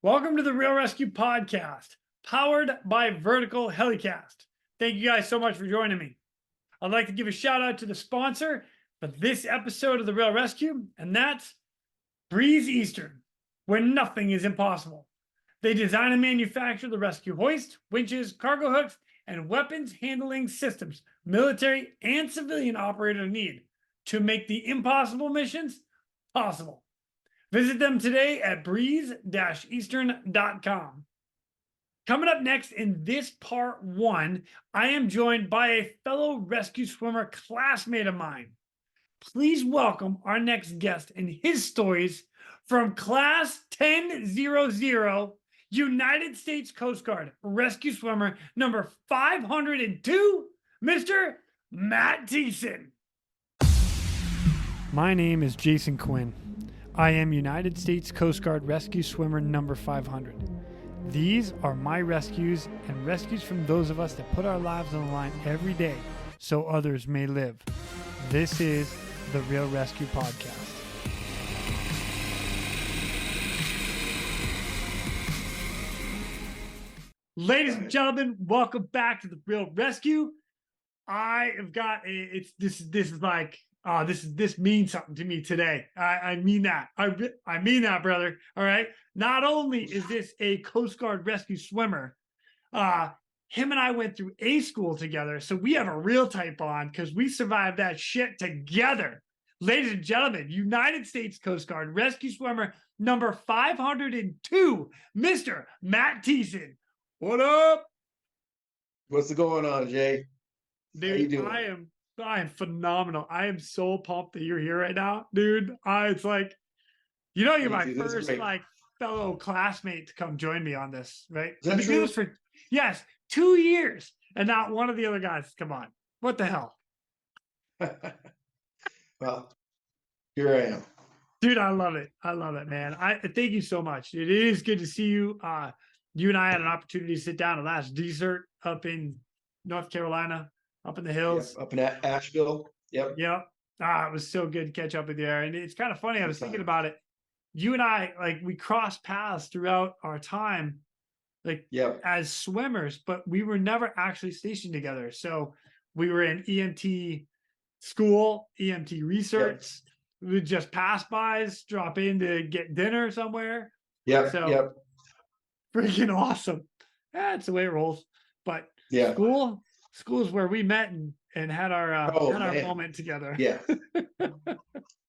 Welcome to the Real Rescue Podcast, powered by Vertical Helicast. Thank you guys so much for joining me. I'd like to give a shout out to the sponsor for this episode of the Real Rescue, and that's Breeze Eastern, where nothing is impossible. They design and manufacture the rescue hoist, winches, cargo hooks, and weapons handling systems military and civilian operators need to make the impossible missions possible. Visit them today at breeze-eastern.com. Coming up next in this part one, I am joined by a fellow rescue swimmer classmate of mine. Please welcome our next guest and his stories from Class 1000, United States Coast Guard rescue swimmer number 502, Mr. Matt Theissen. My name is Jason Quinn. I am United States Coast Guard rescue swimmer number 500. These are my rescues and rescues from those of us that put our lives on the line every day so others may live. This is the Real Rescue Podcast. Ladies and gentlemen, welcome back to the Real Rescue. I have got this means something to me today. I mean that. I mean that, brother. All right. Not only is this a Coast Guard rescue swimmer, him and I went through A school together, so we have a real tight bond because we survived that shit together. Ladies and gentlemen, United States Coast Guard rescue swimmer number 502, Mr. Matt Theissen. What up? What's going on, Jay? Dude, how you doing? I am phenomenal. I am so pumped that you're here right now, dude. It's like, you're my first fellow classmate to come join me on this, right? Is that I've been doing this for 2 years, and not one of the other guys come on. What the hell? Well, here I am, dude. I love it, man. I thank you so much. It is good to see you. You and I had an opportunity to sit down and last dessert up in North Carolina. Up in the hills. Yep, up in Asheville. Yep. It was so good to catch up with you. And it's kind of funny. I was thinking about it. You and I, we crossed paths throughout our time, as swimmers, but we were never actually stationed together. So we were in EMT school, EMT research. Yep. We would just pass bys, drop in to get dinner somewhere. Yep. Freaking awesome. That's the way it rolls. But school is where we met and had our moment together. Yeah.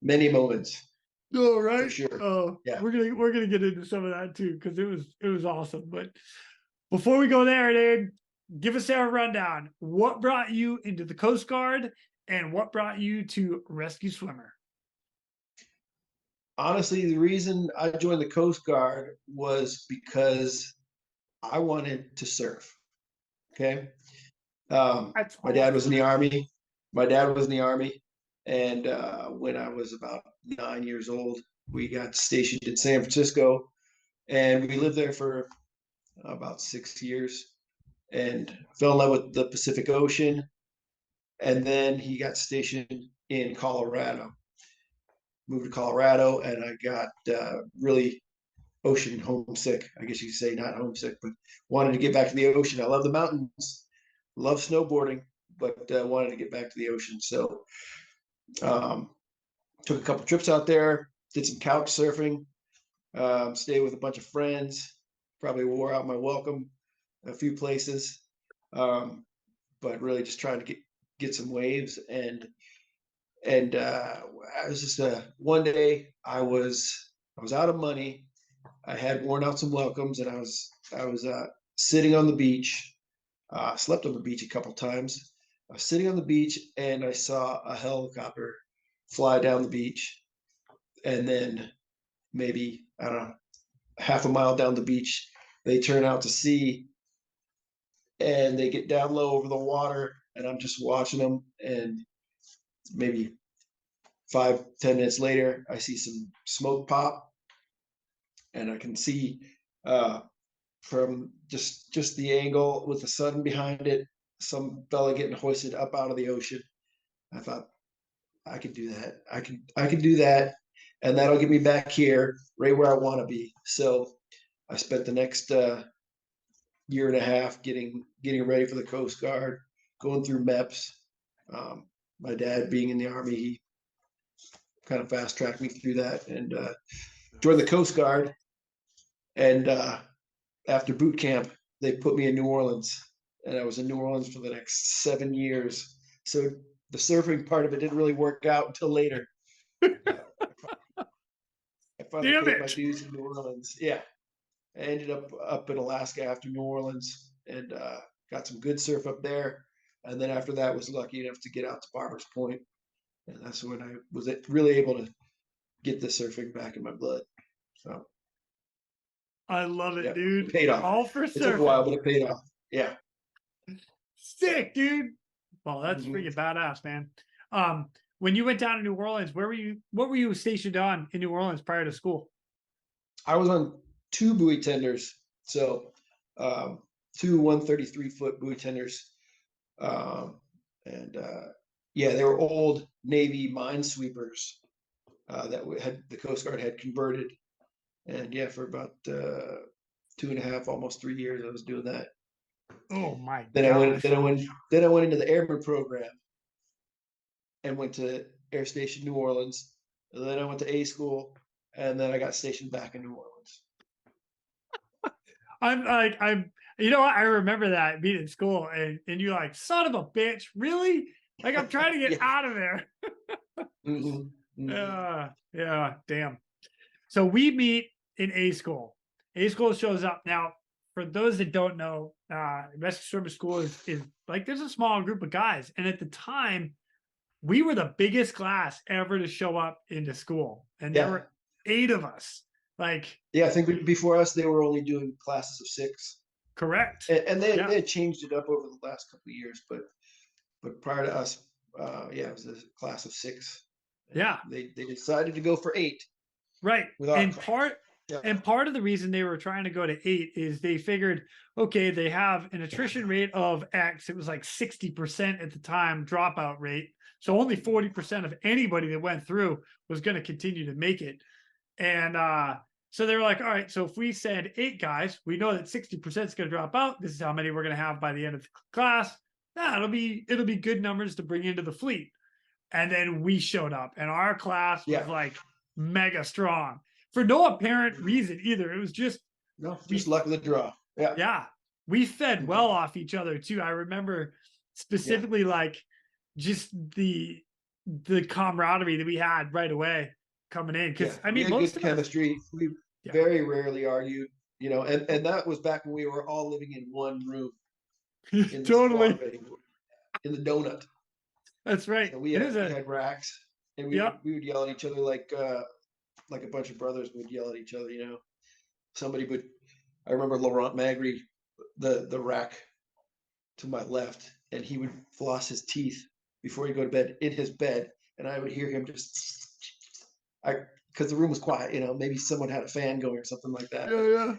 Many moments. Oh, right. For sure. Oh, yeah. We're gonna get into some of that too, because it was awesome. But before we go there, dude, give us a rundown. What brought you into the Coast Guard and what brought you to rescue swimmer? Honestly, the reason I joined the Coast Guard was because I wanted to surf. Okay. My dad was in the Army. And when I was about 9 years old, we got stationed in San Francisco, and we lived there for about 6 years and fell in love with the Pacific Ocean. And then he got stationed in Colorado, moved to Colorado, and I got really ocean homesick. I guess you could say not homesick, but wanted to get back to the ocean. I love the mountains. Love snowboarding, but wanted to get back to the ocean. So took a couple trips out there, did some couch surfing, stayed with a bunch of friends, probably wore out my welcome a few places, but really just trying to get some waves. And I was just one day I was out of money. I had worn out some welcomes, and I was sitting on the beach. Slept on the beach a couple times. I was sitting on the beach and I saw a helicopter fly down the beach. And then maybe, I don't know, half a mile down the beach, they turn out to sea and they get down low over the water, and I'm just watching them. And maybe 5-10 minutes later, I see some smoke pop, and I can see from just the angle with the sun behind it, some fella getting hoisted up out of the ocean. I thought, I could do that. I can do that, and that'll get me back here, right where I want to be. So I spent the next year and a half getting ready for the Coast Guard, going through MEPS. My dad being in the Army, he kind of fast tracked me through that, and joined the Coast Guard. And after boot camp, they put me in New Orleans, and I was in New Orleans for the next 7 years. So the surfing part of it didn't really work out until later. I finally Damn paid my it. dues in New Orleans. Yeah, I ended up in Alaska after New Orleans, and got some good surf up there. And then after that, was lucky enough to get out to Barbers Point, and that's when I was really able to get the surfing back in my blood. So I love it, yeah, dude. it paid off. All for It took a while, surfing. but it paid off. Yeah. Sick, dude. Well, that's Mhm. freaking badass, man. When you went down to New Orleans, what were you stationed on in New Orleans prior to school? I was on 2 buoy tenders, so 2 133-foot buoy tenders, and yeah, they were old Navy minesweepers that had the Coast Guard had converted, and yeah, for about 2.5, almost 3 years, I was doing that. Oh my Then I went, gosh. then I went into the airman program and went to Air Station New Orleans. And then I went to A school, and then I got stationed back in New Orleans. I'm you know what? I remember that being in school and you're like, son of a bitch, really? Like I'm trying to get Yeah. out of there. Mhm. Mhm. Yeah, damn. So we meet in A school. A school shows up. Now, for those that don't know, rescue service school is like there's a small group of guys. And at the time, we were the biggest class ever to show up into school. And there Yeah. were 8 of us. Like, Yeah, I think before us, they were only doing classes of 6, correct. and they Yeah. they had changed it up over the last couple of years. But prior to us, yeah, it was a class of 6. And Yeah. they decided to go for 8 Right. with our And class. Yeah. part of the reason they were trying to go to 8 is they figured, okay, they have an attrition rate of X. It was like 60% at the time dropout rate. So only 40% of anybody that went through was going to continue to make it. And so they were like, all right, so if we send 8 guys, we know that 60% is going to drop out. This is how many we're going to have by the end of the class. Yeah, it'll be good numbers to bring into the fleet. And then we showed up, and our class was Yeah. like mega strong for no apparent reason either. It was just No, just luck of the draw. Yeah. yeah, we fed well off each other too. I remember specifically like just the camaraderie that we had right away coming in. Yeah, Because I we mean, had most good of us, chemistry. We yeah, very rarely argued, and that was back when we were all living in one room in the totally. squad bedding, in the donut. That's right. So It is we a had racks, and yeah. we would yell at each other like a bunch of brothers would yell at each other. Somebody would. I remember Laurent Magri, the rack to my left, and he would floss his teeth before he'd go to bed in his bed, and I would hear him because the room was quiet. Maybe someone had a fan going or something like that. Yeah, yeah.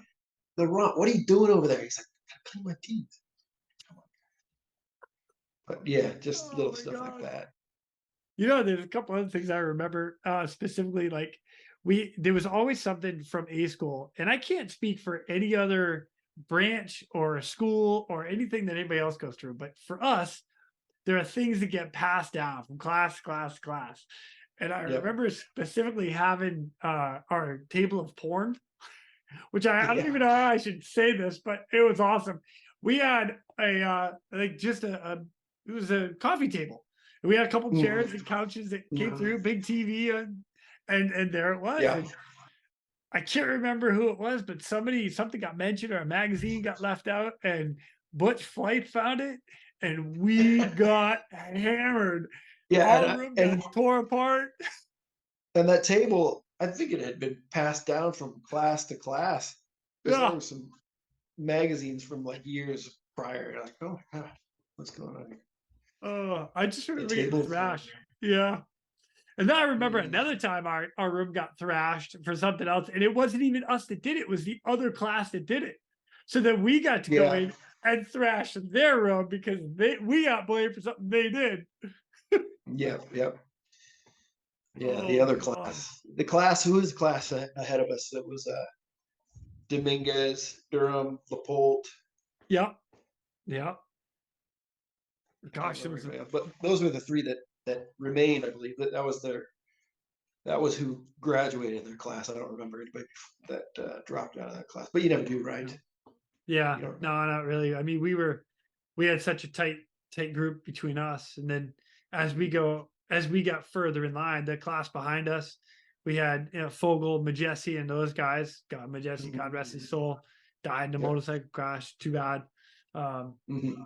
Laurent, what are you doing over there? He's like, I gotta clean my teeth. But yeah, just Oh little my stuff like God. that. There's a couple other things I remember specifically. Like there was always something from A school, and I can't speak for any other branch or school or anything that anybody else goes through. But for us, there are things that get passed down from class to class to class. And I Yep. remember specifically having our table of porn, which I don't Yeah. even know how I should say this, but it was awesome. We had a like just it was a coffee table. We had a couple chairs and couches that came through, big TV, and there it was. Yeah. And I can't remember who it was, but something got mentioned or a magazine got left out, and Butch Flight found it, and we got hammered. Yeah. Our room got tore apart. And that table, I think it had been passed down from class to class, because there Yeah. were some magazines from like years prior. Like, oh my God, what's going on here? Oh, I just remember getting table. thrashed. Yeah. And then I remember Mhm. another time our room got thrashed for something else. And it wasn't even us that did it, it was the other class that did it. So then we got to go Yeah. in and thrash their room because we got blamed for something they did. Yep. Yeah, Oh the other my God. class. Who was the class ahead of us that was Dominguez, Durham, LaPolte. Yeah. Yeah. I can't Gosh, it remember was anybody else, but those were the three that remained. I believe that was who graduated in their class. I don't remember anybody that dropped out of that class, but you never do, right? yeah. You don't No, not really. I mean, we had such a tight group between us, and then as we got further in line, the class behind us, we had Fogel, Majessi, and those guys. God, Majessi, God rest his soul, died in a Yep. motorcycle crash. Too bad. Mhm.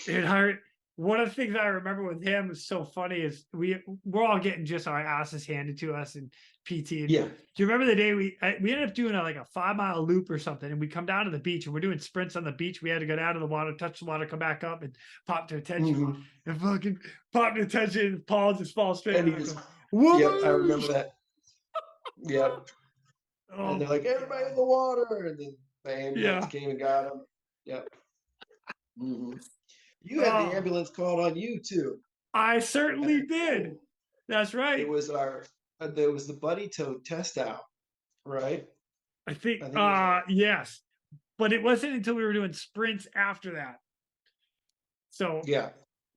It hurt. One of the things I remember with him was so funny is we're all getting just our asses handed to us in PT. And Yeah. do you remember the day we ended up doing like a 5 mile loop or something, and we come down to the beach and we're doing sprints on the beach. We had to go down to the water, touch the water, come back up, and pop to attention, Mhm. and fucking pop to attention. And Paul just falls straight And he back. just, Whoosh! yep, I remember that. Yep. Oh And they're my like, everybody in the water. And then the ambulance yeah. came and got him. Yep. Hmm. You had the Oh, ambulance called on you too. I At certainly the did. pool. That's right. It was there was the buddy toad test out, right? I think I think it was yes. But it wasn't until we were doing sprints after that. So yeah.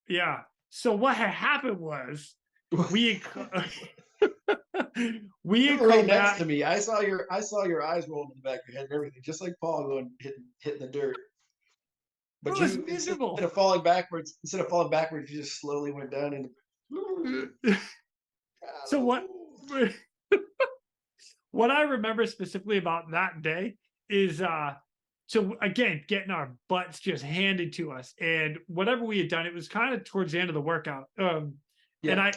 yeah. So what had happened was we had, we You had were right come next to back. me. I saw your eyes rolling in the back of your head and everything, just like Paul going hitting the dirt. It But was you miserable. instead of falling backwards, you just slowly went down into So what I remember specifically about that day is so again getting our butts just handed to us, and whatever we had done, it was kind of towards the end of the workout. And yeah,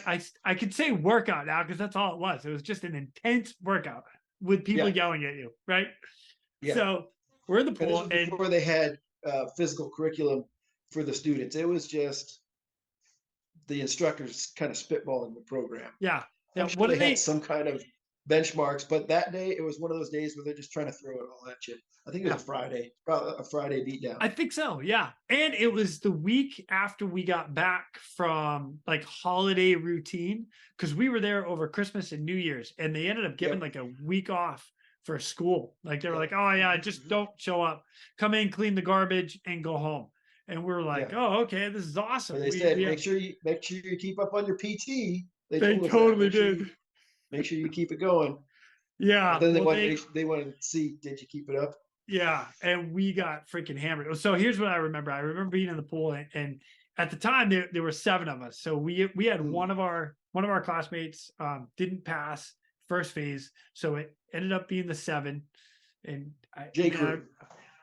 I could say workout now because that's all it was. It was just an intense workout with people yeah, yelling at you, right? yeah. So we're in the And this pool, was and before they had physical curriculum for the students. It was just the instructors kind of spitballing the program. yeah, yeah. I'm What sure do they had they? some kind of benchmarks, but that day it was one of those days where they're just trying to throw it all at you. I think it Yeah, was a Friday, probably a Friday beatdown. I think so. Yeah, and it was the week after we got back from like holiday routine because we were there over Christmas and New Year's, and they ended up giving Yep. like a week off for school. Like they were Yep. like, "Oh yeah, just don't show up, come in, clean the garbage, and go home." And we were like, Yeah. "Oh, okay, this is And awesome." they We said, have, make sure you keep up on your PT. They they told us that. totally did. Make sure you keep it going. And Yeah, then well they they wanted to see, did you keep it up? yeah, and we got freaking hammered. So here's what I remember. I remember being in the pool, and at the time there were seven of us. So we had Mm. one of our classmates didn't pass first phase, so it ended up being the seven. And J. man, Crew.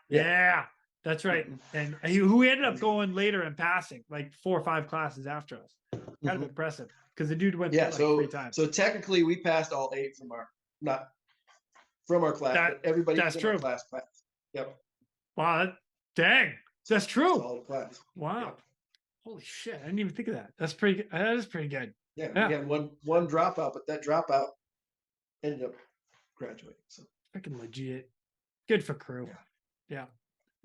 Yeah. yeah, that's right. And who ended up going later and passing like 4 or 5 classes after us. Kind of Mhm. impressive because the dude went Yeah. through like 3 times. So technically we passed all 8 from not from our class, That but everybody that's in our true. class passed. Yep. Wow, dang, that's true. Solid class. Wow. Yep. Holy shit! I didn't even think of that. That's pretty. That is pretty good. Yeah. We Yeah, had one dropout, but that dropout ended up graduating. So freaking legit. Good for crew. yeah. Yeah.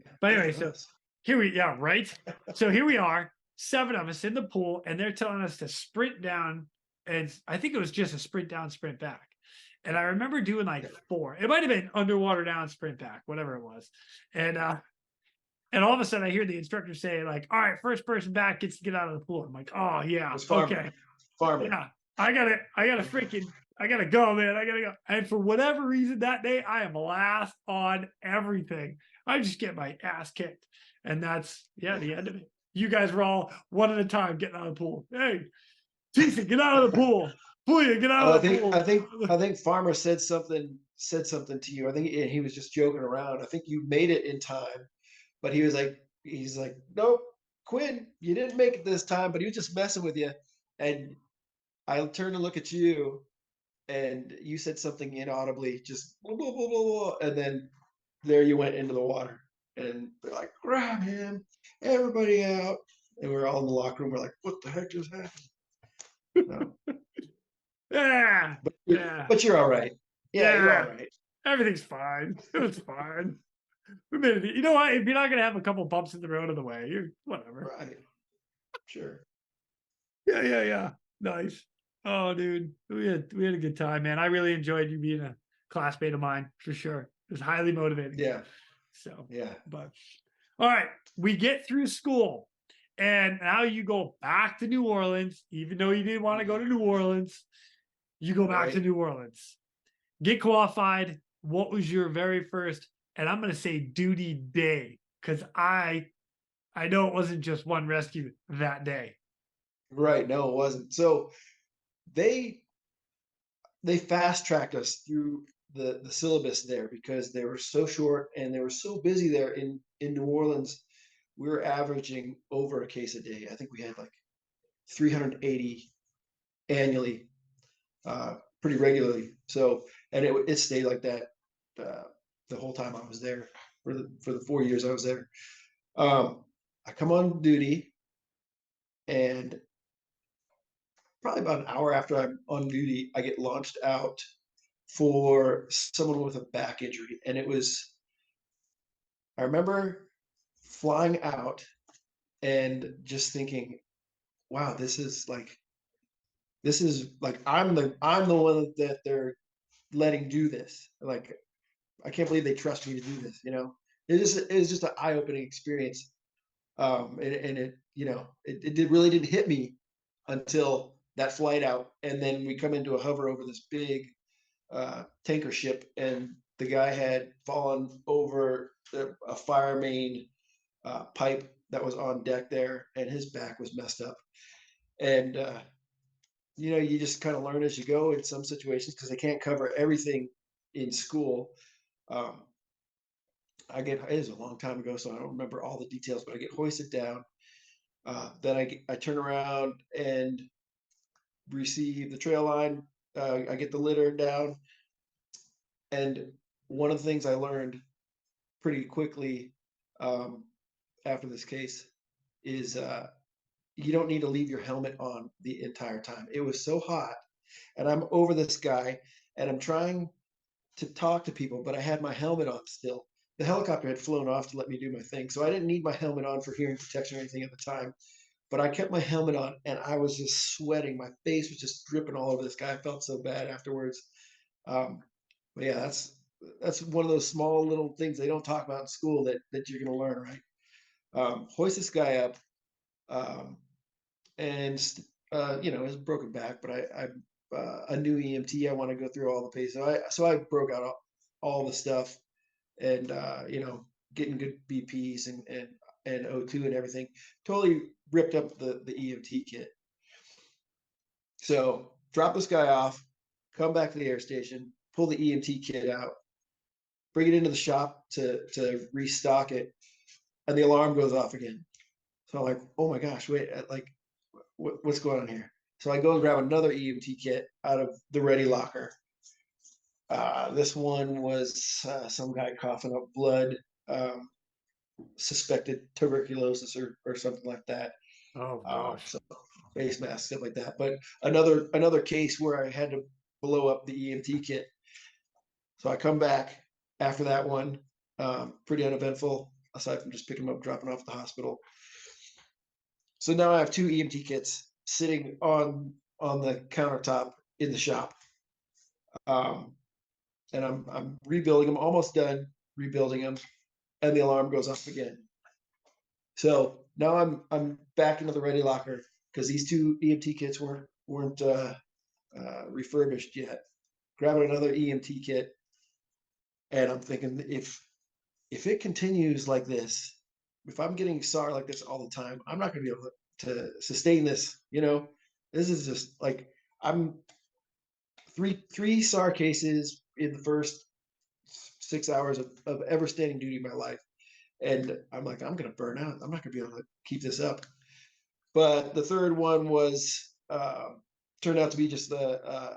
Yeah. But Good anyway, for so us. here we yeah right. So here we are, 7 of us in the pool, and they're telling us to sprint down, and I think it was just a sprint down, sprint back. And I remember doing like 4. It might have been underwater down, sprint back, whatever it was. And all of a sudden I hear the instructor say, like, all right, first person back gets to get out of the pool. I'm like, oh It yeah, was Farmer. okay. Farmer. Yeah, I gotta go, man. I gotta go. And for whatever reason that day, I am last on everything. I just get my ass kicked. And that's the end of it. You guys were all one at a time getting out of the pool. Hey, Thiessen, get out of the pool. Puya, get out Oh, of the pool. I think Farmer said something to you. I think he was just joking around. I think you made it in time, but he's like, nope, Quinn, you didn't make it this time, but he was just messing with you. And I turned to look at you, and you said something inaudibly, just blah, blah, blah, blah, blah, and then there you went into the water. And they're like, grab him, everybody out. And we're all in the locker room. We're like, what the heck just happened? No. Yeah. But Yeah. but you're all right. Yeah, you're all Yeah. right. Everything's fine. It was fine. We made it. You know what? If you're not gonna have a couple bumps in the road on the way, you're whatever. Right. Sure. Yeah, yeah, yeah. Nice. Oh, dude, we had a good time, man. I really enjoyed you being a classmate of mine for sure. It's highly motivating. Yeah. So, Yeah. but all right, we get through school, and now you go back to New Orleans, even though you didn't want to go to New Orleans. You go back to Right. New Orleans, get qualified. What was your very first, and I'm going to say duty day, because I know it wasn't just one rescue that day. Right. No, it wasn't. So they they fast tracked us through the syllabus there because they were so short and they were so busy there in New Orleans. We were averaging over a case a day. I think we had like 380 annually, pretty regularly. So, and it stayed like that uh, the whole time I was there for the 4 years I was there. I come on duty, and probably about an hour after I'm on duty, I get launched out for someone with a back injury. And I remember flying out and just thinking, wow, this is like, I'm the one that they're letting do this. Like, I can't believe they trust me to do this, you know? It was just an eye-opening experience. And it, you know, it really didn't hit me until that flight out. And then we come into a hover over this big tanker ship, and the guy had fallen over a fire main pipe that was on deck there, and his back was messed up. And you know, you just kind of learn as you go in some situations because they can't cover everything in school. Um, it is a long time ago, so I don't remember all the details, but I get hoisted down. Then I turn around and receive the trail line. I get the litter down, and one of the things I learned pretty quickly um, after this case is you don't need to leave your helmet on the entire time. It was so hot, and I'm over this guy, and I'm trying to talk to people, but I had my helmet on still. The helicopter had flown off to let me do my thing, so I didn't need my helmet on for hearing protection or anything at the time. But I kept my helmet on, and I was just sweating. My face was just dripping all over this guy. I felt so bad afterwards. Um, but yeah, that's one of those small little things they don't talk about in school that you're going to learn, right? Hoist this guy up, um, and you know, his broken back, but I'm a new EMT. I want to go through all the paces. So I broke out all the stuff, and you know, getting good BPs and O2 and everything. Totally ripped up the EMT kit. So drop this guy off, come back to the air station, pull the EMT kit out, bring it into the shop to restock it, and the alarm goes off again. So I'm like, oh my gosh, wait, like what's going on here? So I go and grab another EMT kit out of the ready locker. This one was some guy coughing up blood, suspected tuberculosis or something like that. Oh gosh. So face mask, stuff like that. But another case where I had to blow up the EMT kit. So I come back after that one, pretty uneventful, aside from just picking them up, dropping off at the hospital. So now I have two EMT kits sitting on the countertop in the shop, and I'm rebuilding them, almost done rebuilding them, and the alarm goes off again. So now I'm back into the ready locker because these two EMT kits weren't refurbished yet. Grabbing another EMT kit, and I'm thinking if it continues like this, if I'm getting SAR like this all the time, I'm not going to be able to sustain this. You know, this is just like I'm three SAR cases in the first 6 hours of ever standing duty in my life. And I'm like, I'm going to burn out. I'm not going to be able to keep this up. But the third one was turned out to be just the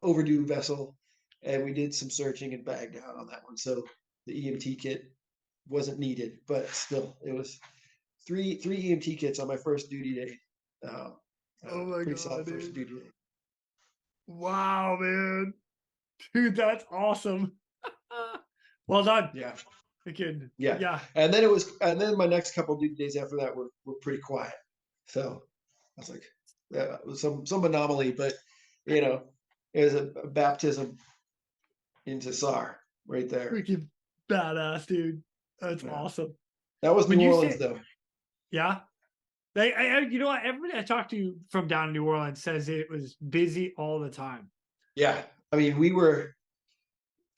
overdue vessel, and we did some searching and bagged out on that one. So the EMT kit wasn't needed, but still, it was three EMT kits on my first duty day. Oh my Pretty god, solid first dude. duty day. Wow, man. Dude, that's awesome. Well done. Yeah, Again, yeah. yeah. And then my next couple of duty days after that were pretty quiet. So I was like, yeah, it was some anomaly, but you know, it was a baptism into SAR. right there. Freaking badass, dude. That's Yeah. awesome. That was When New you Orleans, say, though. yeah, you know what? Everybody I talked to from down in New Orleans says it was busy all the time. Yeah, I mean, we were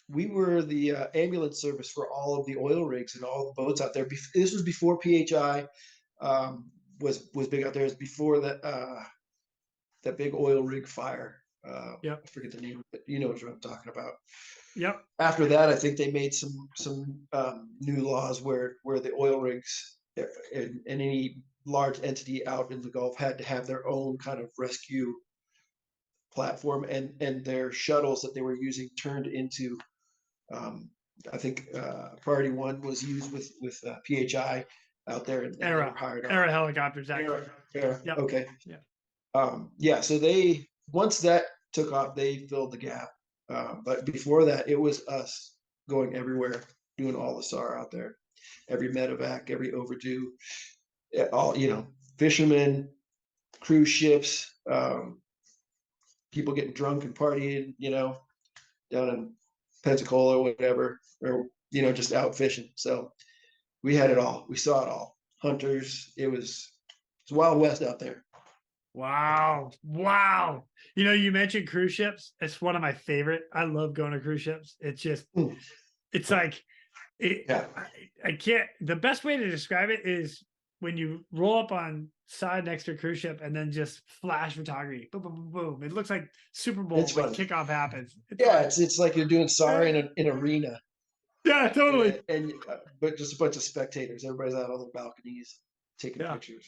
the ambulance service for all of the oil rigs and all the boats out there. This was before PHI was big out there. It was before that big oil rig fire. Yep. I forget the name, but you know what I'm talking about. Yep. After that, I think they made some new laws where the oil rigs and any large entity out in the Gulf had to have their own kind of rescue platform, and their shuttles that they were using turned into I think Priority One was used with PHI out there, and they were hired Era on. helicopters, actually. Yep. Okay. Yeah. Yeah. So they once that took off, they filled the gap. But before that, it was us going everywhere, doing all the SAR out there, every medevac, every overdue, all fishermen, cruise ships, people getting drunk and partying, down in Pensacola or whatever, or just out fishing. So we had it all. We saw it all. Hunters. It's Wild West out there. Wow. Wow. You mentioned cruise ships. It's one of my favorite. I love going to cruise ships. It's just, it's like, Yeah. I can't, the best way to describe it is when you roll up on side next to a cruise ship and then just flash photography. Boom, boom, boom, boom. It looks like Super Bowl It's when fun. kickoff happens. It's like you're doing SAR in an arena. Yeah, totally. And but just a bunch of spectators. Everybody's out on the balconies taking pictures.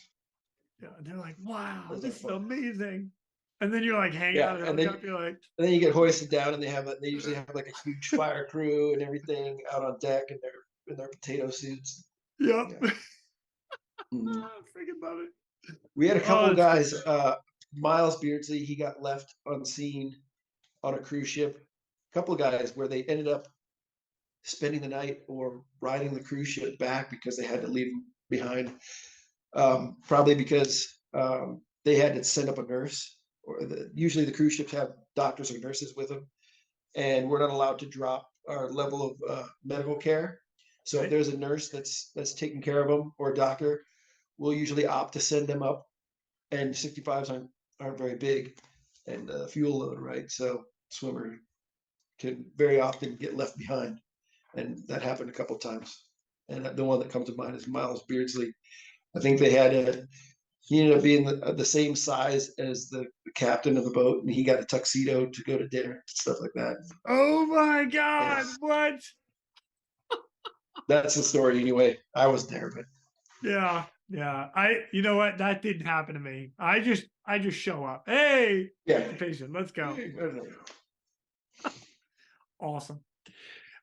Yeah, and they're like, "Wow, Those this are is fun. amazing." And then you're like hanging out in and the then helicopter, you're like, and then you get hoisted down, and they usually have like a huge fire crew and everything out on deck in their potato suits. "Yep." Yeah. I freaking love it. We had a couple that's guys. Miles Beardsley, he got left unseen on a cruise ship. A couple of guys where they ended up spending the night or riding the cruise ship back because they had to leave him behind. Probably because they had to send up a nurse, or usually the cruise ships have doctors or nurses with them, and we're not allowed to drop our level of medical care. So if there's a nurse that's taking care of them, or a doctor, we'll usually opt to send them up. And 65s aren't very big, and fuel load, right? So swimmer can very often get left behind, and that happened a couple of times. And the one that comes to mind is Miles Beardsley. I think he ended up being the same size as the captain of the boat, and he got a tuxedo to go to dinner, stuff like that. Oh my God, what? That's the story anyway. I was there, but Yeah. You know what? That didn't happen to me. I just show up. Hey, patient, let's go. Awesome.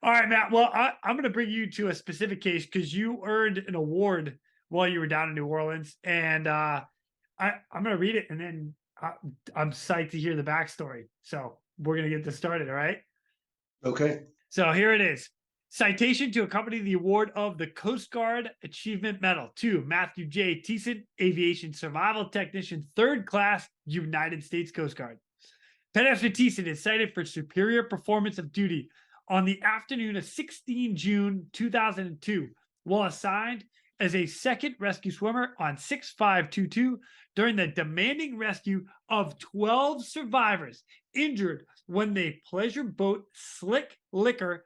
All right, Matt. Well, I'm going to bring you to a specific case because you earned an award while you were down in New Orleans, and I'm going to read it, and then I'm psyched to hear the backstory. So we're going to get this started. All right. Okay. So here it is. Citation to accompany the award of the Coast Guard Achievement Medal to Matthew J. Theissen, Aviation Survival Technician, 3rd Class, United States Coast Guard. Petty Officer Theissen is cited for superior performance of duty on the afternoon of 16 June 2002, while assigned as a second rescue swimmer on 6522 during the demanding rescue of 12 survivors injured when the pleasure boat Slick Liquor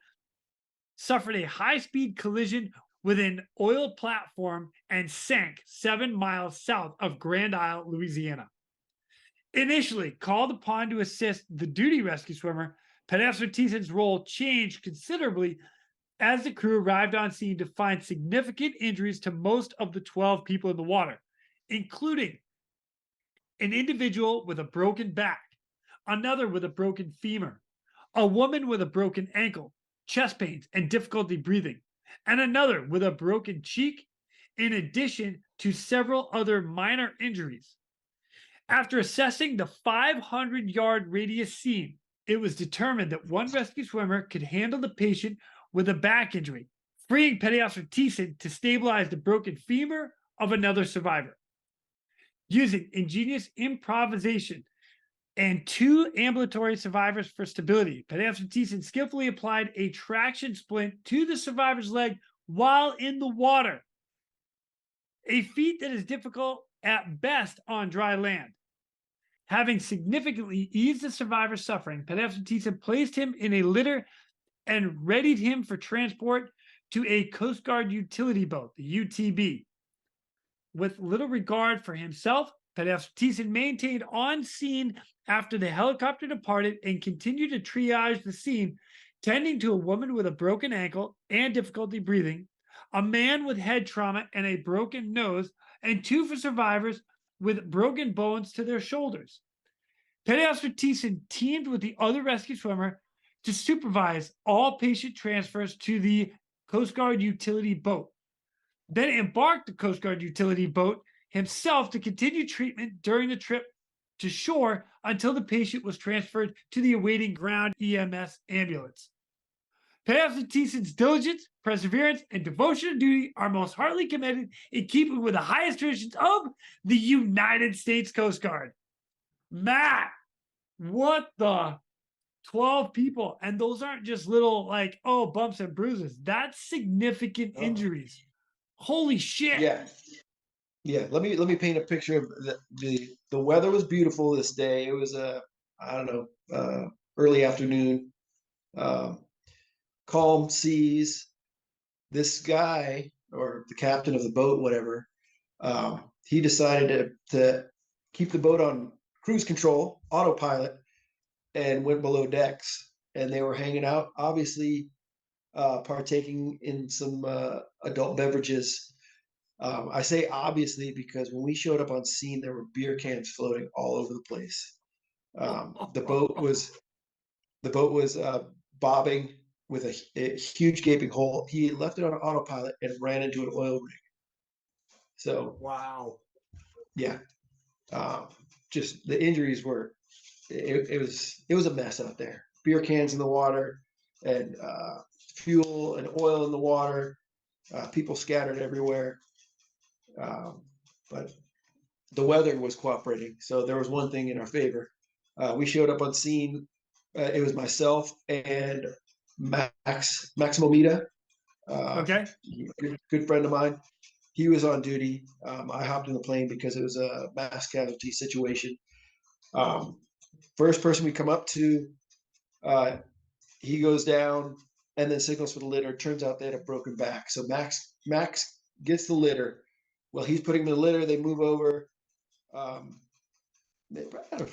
suffered a high-speed collision with an oil platform and sank 7 miles south of Grand Isle, Louisiana. Initially called upon to assist the duty rescue swimmer, Petty Officer Theissen's role changed considerably as the crew arrived on scene to find significant injuries to most of the 12 people in the water, including an individual with a broken back, another with a broken femur, a woman with a broken ankle, chest pains, and difficulty breathing, and another with a broken cheek, in addition to several other minor injuries. After assessing the 500-yard radius scene, it was determined that one rescue swimmer could handle the patient with a back injury, freeing Petty Officer Theissen to stabilize the broken femur of another survivor. Using ingenious improvisation and 2 ambulatory survivors for stability. Pedestrian Thiessen skillfully applied a traction splint to the survivor's leg while in the water, a feat that is difficult at best on dry land. Having significantly eased the survivor's suffering, Pedestrian Thiessen placed him in a litter and readied him for transport to a Coast Guard utility boat, the UTB. With little regard for himself, Theissen maintained on scene after the helicopter departed and continued to triage the scene, tending to a woman with a broken ankle and difficulty breathing, a man with head trauma and a broken nose, and 2 for survivors with broken bones to their shoulders. Theissen teamed with the other rescue swimmer to supervise all patient transfers to the Coast Guard utility boat, then embarked the Coast Guard utility boat himself to continue treatment during the trip to shore until the patient was transferred to the awaiting ground EMS ambulance. Theissen's diligence, perseverance, and devotion to duty are most heartily commended in keeping with the highest traditions of the United States Coast Guard. Matt, what the 12 people? And those aren't just little like, oh, bumps and bruises. That's significant injuries. Holy shit. Yeah. Let me paint a picture of the weather was beautiful this day. It was I don't know, early afternoon, calm seas. This guy, or the captain of the boat, whatever, he decided to keep the boat on cruise control, autopilot, and went below decks. And they were hanging out, obviously partaking in some adult beverages. I say obviously because when we showed up on scene, there were beer cans floating all over the place. The boat was bobbing with a huge gaping hole. He left it on autopilot and ran into an oil rig. So wow, yeah, just the injuries were. It was a mess out there. Beer cans in the water, and fuel and oil in the water. People scattered everywhere. But the weather was cooperating, so there was one thing in our favor. We showed up on scene. It was myself and Maximo Mita, Okay. good friend of mine. He was on duty. I hopped in the plane because it was a mass casualty situation. First person we come up to, he goes down and then signals for the litter. Turns out they had a broken back. So Max gets the litter. Well, he's putting the litter. They move over. Probably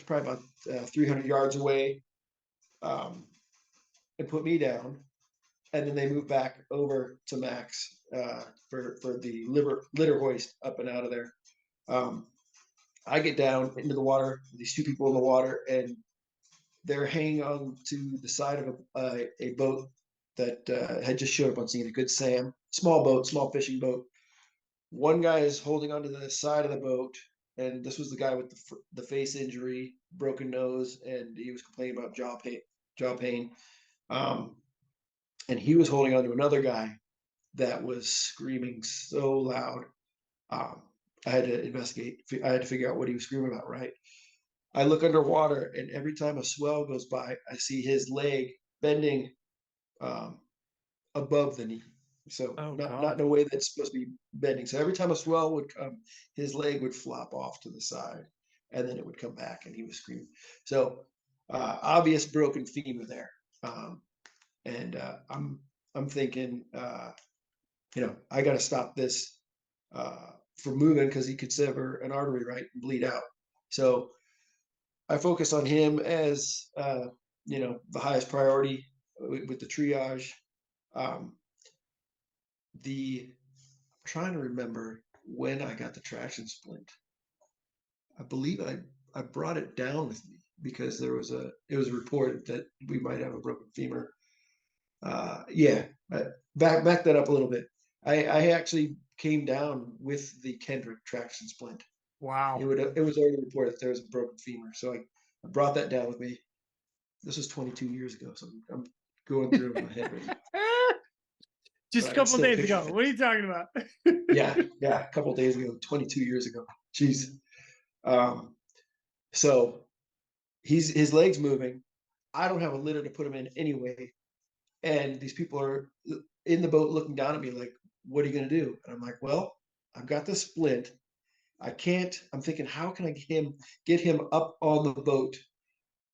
about 300 yards away, and put me down. And then they move back over to Max for the litter hoist up and out of there. I get down into the water. These 2 people in the water, and they're hanging on to the side of a boat that had just showed up on scene. A Good Sam, small boat, small fishing boat. One guy is holding onto the side of the boat, and this was the guy with the face injury, broken nose, and he was complaining about jaw pain. And he was holding onto another guy that was screaming so loud. I had to investigate. I had to figure out what he was screaming about, right? I look underwater, and every time a swell goes by, I see his leg bending above the knee. So not in a way that's supposed to be bending. So every time a swell would come, his leg would flop off to the side, and then it would come back, and he was screaming. So obvious broken femur there. And I'm thinking, I got to stop this from moving because he could sever an artery, right, and bleed out. So I focus on him as the highest priority with the triage. I'm trying to remember when I got the traction splint. I believe I brought it down with me because it was reported that we might have a broken femur. Back that up a little bit. I actually came down with the Kendrick traction splint. Wow. It was already reported that there was a broken femur, so I brought that down with me. This was 22 years ago, so I'm going through my head right now. Just a couple days ago. What are you talking about? yeah, a couple days ago, 22 years ago. Jeez. So his legs moving. I don't have a litter to put him in anyway. And these people are in the boat looking down at me like, what are you going to do? And I'm like, well, I've got the splint. I can't, I'm thinking, how can I get him up on the boat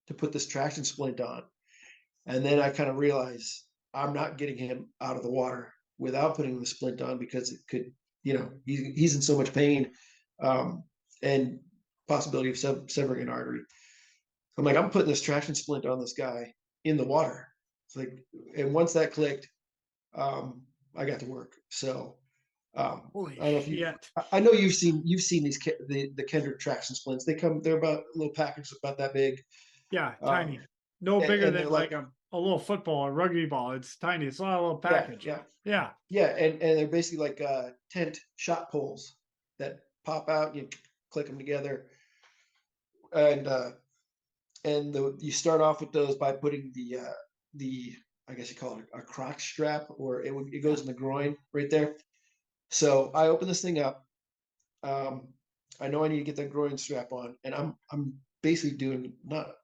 to put this traction splint on? And then I kind of realize I'm not getting him out of the water without putting the splint on, because it could, he's in so much pain, and possibility of severing an artery. I'm like, I'm putting this traction splint on this guy in the water. It's like, and once that clicked, I got to work. So Holy I don't know if shit. I know you've seen these the Kendrick traction splints. They're about a little package about that big. Yeah, Um, tiny. No bigger and they're than like a little football or rugby ball. It's tiny. It's not a little yeah, package. yeah, Yeah. yeah, and they're basically like tent shot poles that pop out. You click them together, and you start off with those by putting the I guess you call it a crotch strap, or it goes in the groin right there. So I open this thing up. I know I need to get that groin strap on, and I'm basically doing not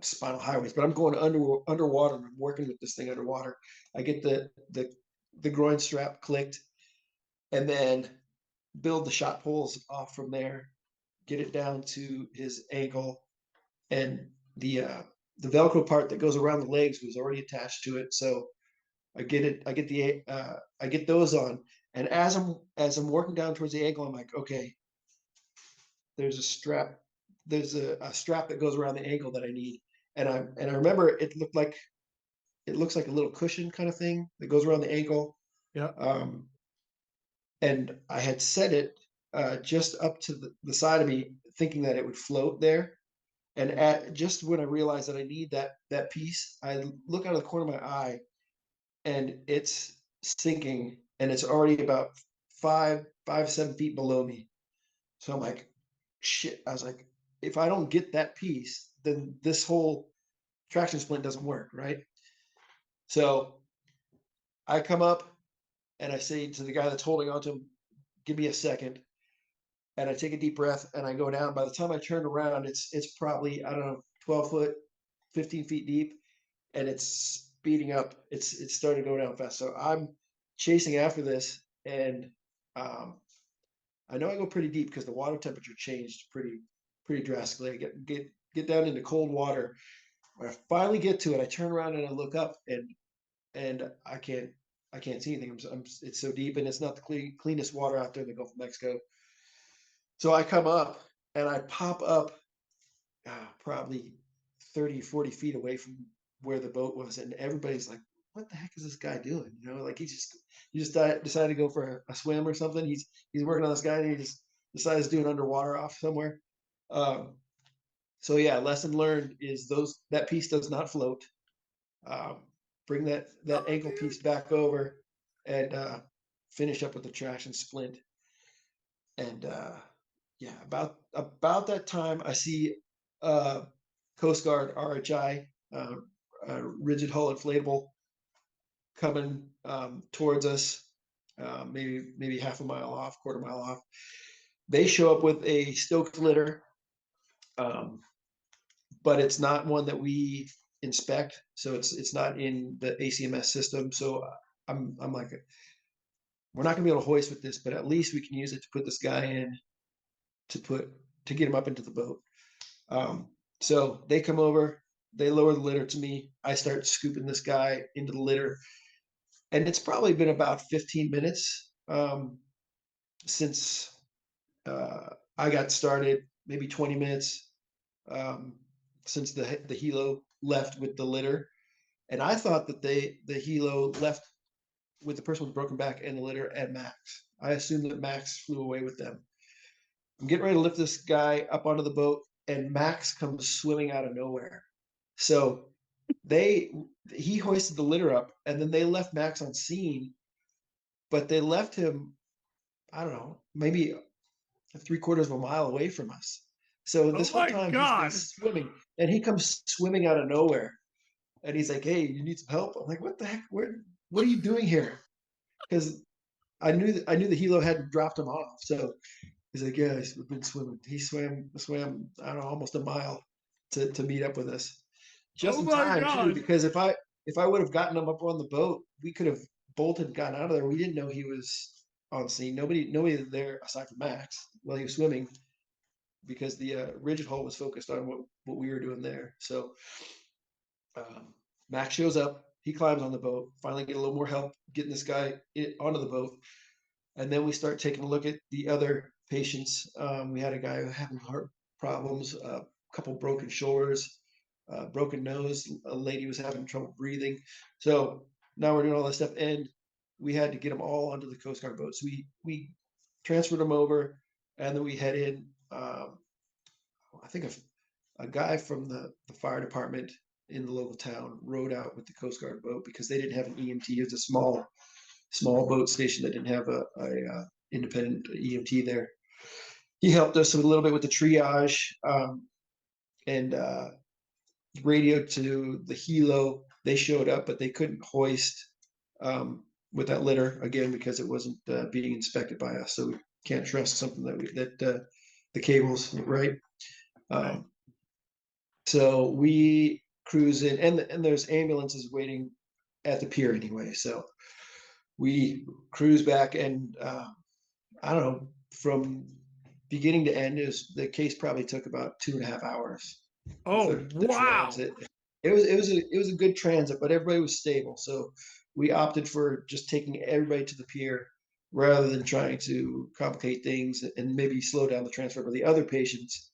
spinal highways, but I'm going underwater, and I'm working with this thing underwater. I get the groin strap clicked, and then build the shot poles off from there, get it down to his ankle, and the Velcro part that goes around the legs was already attached to it. So I get those on, and as I'm working down towards the ankle, I'm like, okay, there's a strap, there's a strap that goes around the ankle that I need, and I remember it looks like a little cushion kind of thing that goes around the ankle. Yeah. And I had set it just up to the side of me, thinking that it would float there. And just when I realized that I need that piece, I look out of the corner of my eye, and it's sinking, and it's already about 7 feet below me. So I'm like, shit. I was like, if I don't get that piece, then this whole traction splint doesn't work, right? So I come up and I say to the guy that's holding onto him, give me a second. And I take a deep breath and I go down. By the time I turn around, it's probably, I don't know, 12 foot, 15 feet deep, and it's speeding up. It's starting to go down fast. So I'm chasing after this, and I know I go pretty deep because the water temperature changed pretty drastically. I get down into cold water. When I finally get to it, I turn around and I look up, and I can't see anything. It's so deep, and it's not the cleanest water out there in the Gulf of Mexico. So I come up and I pop up probably 30, 40 feet away from where the boat was. And everybody's like, what the heck is this guy doing? Like he just decided to go for a swim or something. He's working on this guy, and he just decides to do an underwater off somewhere. So yeah, lesson learned is that piece does not float. Bring that ankle piece back over, and finish up with the traction splint. And yeah, about that time, I see Coast Guard RHI, rigid hull inflatable, coming towards us, maybe half a mile off, quarter mile off. They show up with a stoked litter, but it's not one that we inspect, so it's not in the ACMS system. So I'm like, we're not gonna be able to hoist with this, but at least we can use it to put this guy in, to get him up into the boat. So they come over, they lower the litter to me. I start scooping this guy into the litter, and it's probably been about 15 minutes since I got started, maybe 20 minutes since the helo left with the litter. And I thought that the helo left with the person with broken back and the litter and Max. I assumed that Max flew away with them. I'm getting ready to lift this guy up onto the boat, and Max comes swimming out of nowhere. So he hoisted the litter up, and then they left Max on scene, but they left him, I don't know, maybe 3/4 of a mile away from us. So Oh this whole my time he's been God. swimming, and he comes swimming out of nowhere, and he's like, "Hey, you need some help?" I'm like, "What the heck? What are you doing here?" Because I knew the helo hadn't dropped him off. So he's like, "Yeah, I've been swimming." He swam, I don't know, almost a mile to meet up with us just Oh in my time too. God. Because if I would have gotten him up on the boat, we could have bolted and gotten out of there. We didn't know he was on scene. Nobody there aside from Max while he was swimming, because the rigid hull was focused on what we were doing there. So Max shows up. He climbs on the boat. Finally, get a little more help getting this guy onto the boat. And then we start taking a look at the other patients. We had a guy having heart problems, a couple broken shoulders, broken nose. A lady was having trouble breathing. So now we're doing all this stuff, and we had to get them all onto the Coast Guard boat. So we transferred them over, and then we head in. I think a guy from the fire department in the local town rowed out with the Coast Guard boat because they didn't have an EMT. It was a small boat station that didn't have a independent EMT there. He helped us a little bit with the triage, and radioed to the helo. They showed up, but they couldn't hoist with that litter again because it wasn't being inspected by us. So we can't trust something that the cables, right? So we cruise in, and there's ambulances waiting at the pier anyway. So we cruise back, and I don't know, from beginning to end, the case probably took about 2.5 hours. Oh, wow. Transit. It was a good transit, but everybody was stable. So we opted for just taking everybody to the pier rather than trying to complicate things and maybe slow down the transfer of the other patients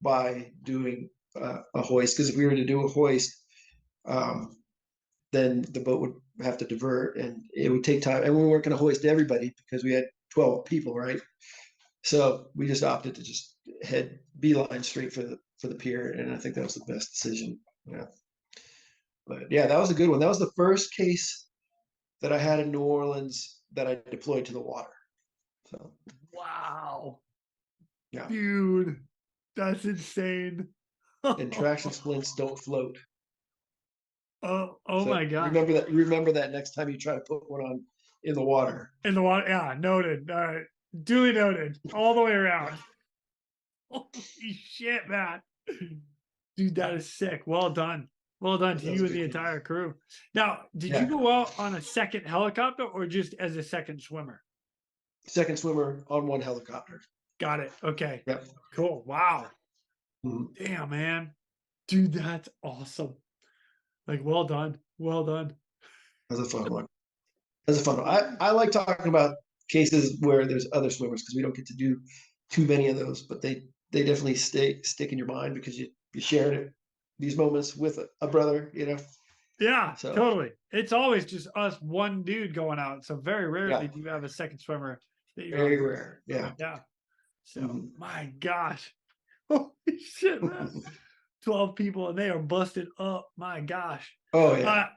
by doing a hoist. Because if we were to do a hoist, then the boat would have to divert, and it would take time. And we weren't going to hoist everybody because we had 12 people, right? So we just opted to just head beeline straight for the pier, and I think that was the best decision. Yeah. But yeah, that was a good one. That was the first case that I had in New Orleans that I deployed to the water. So wow. Yeah. Dude, that's insane. And traction splints don't float. Oh So my God. Remember that next time you try to put one on in the water. In the water, yeah, noted. All right. Duly noted. All the way around. Holy shit, man. Dude, that is sick. Well done. Well done to That was you a and the good case. entire crew. Now, did you Yeah. go out on a second helicopter or just as a second swimmer? Second swimmer on one helicopter. Got it. Okay. Yep. Cool. Wow. Mhm. Damn, man. Dude, that's awesome. Like, well done. Well done. That was a fun one. That was a fun one. I like talking about cases where there's other swimmers because we don't get to do too many of those, but they definitely stick in your mind because you shared these moments with a brother, you know. Yeah, So totally. It's always just us, one dude going out. So very rarely Yeah. do you have a second swimmer that you're very on. rare. Yeah. Yeah. So Mhm. my gosh. Holy shit, man. 12 people and they are busted up. My gosh. Oh yeah.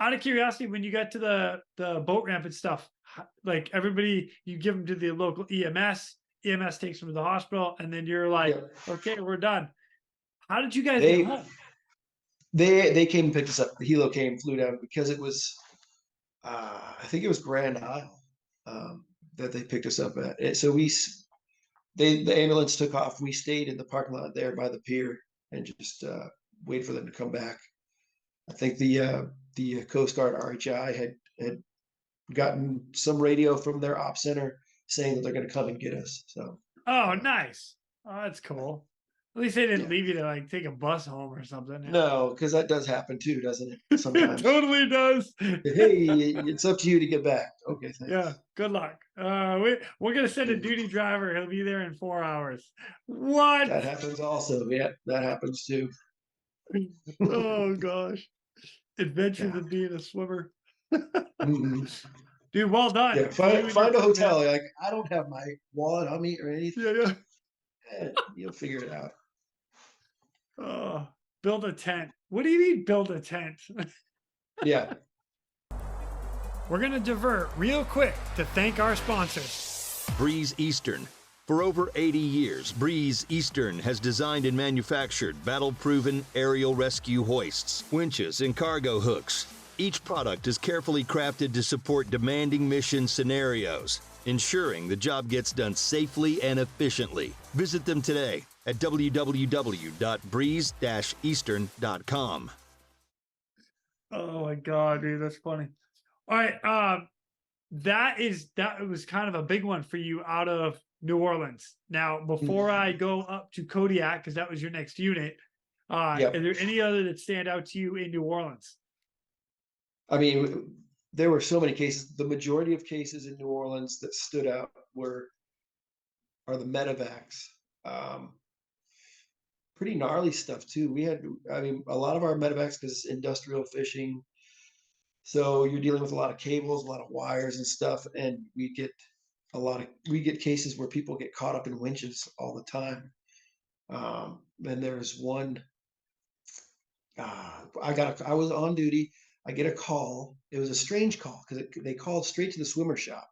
Out of curiosity, when you got to the boat ramp and stuff, like everybody, you give them to the local EMS. EMS takes them to the hospital, and then you're like, Yeah. okay, we're done. How did you guys They- get home? They came and picked us up. The helo came, flew down because it was I think it was Grand Isle that they picked us up at. So the ambulance took off. We stayed in the parking lot there by the pier and just waited for them to come back. I think the Coast Guard RHI had gotten some radio from their op center saying that they're going to come and get us. So Oh, nice. Oh, that's cool. At least they didn't Yeah. leave you to like take a bus home or something. Yeah. no, because that does happen too, doesn't it? It Sometimes. totally does. Hey, it's up to you to get back. Okay, thanks. Yeah, good luck. We're gonna send a duty driver. He'll be there in 4 hours. What? That happens also. Yeah, that happens too. Oh gosh. Adventures Yeah. of being a swimmer. Mhm. Dude, well done. Yeah, to you and find your a crew, man. hotel. Like, I don't have my wallet on me or anything. Yeah, yeah. You'll figure it out. Oh, build a tent. What do you mean build a tent? Yeah. We're gonna divert real quick to thank our sponsors. Breeze Eastern. For over 80 years, Breeze Eastern has designed and manufactured battle-proven aerial rescue hoists, winches, and cargo hooks. Each product is carefully crafted to support demanding mission scenarios, ensuring the job gets done safely and efficiently. Visit them today at www.breeze-eastern.com. Oh my God, dude, that's funny. All right, that was kind of a big one for you out of New Orleans. Now, before I go up to Kodiak, because that was your next unit, are Yep. there any other that stand out to you in New Orleans? I mean, there were so many cases. The majority of cases in New Orleans that stood out are the medevacs. Pretty gnarly stuff too. I mean, a lot of our medevacs, because it's industrial fishing, so you're dealing with a lot of cables, a lot of wires and stuff, and we get cases where people get caught up in winches all the time. And there's one. I was on duty. I get a call. It was a strange call because they called straight to the swimmer shop.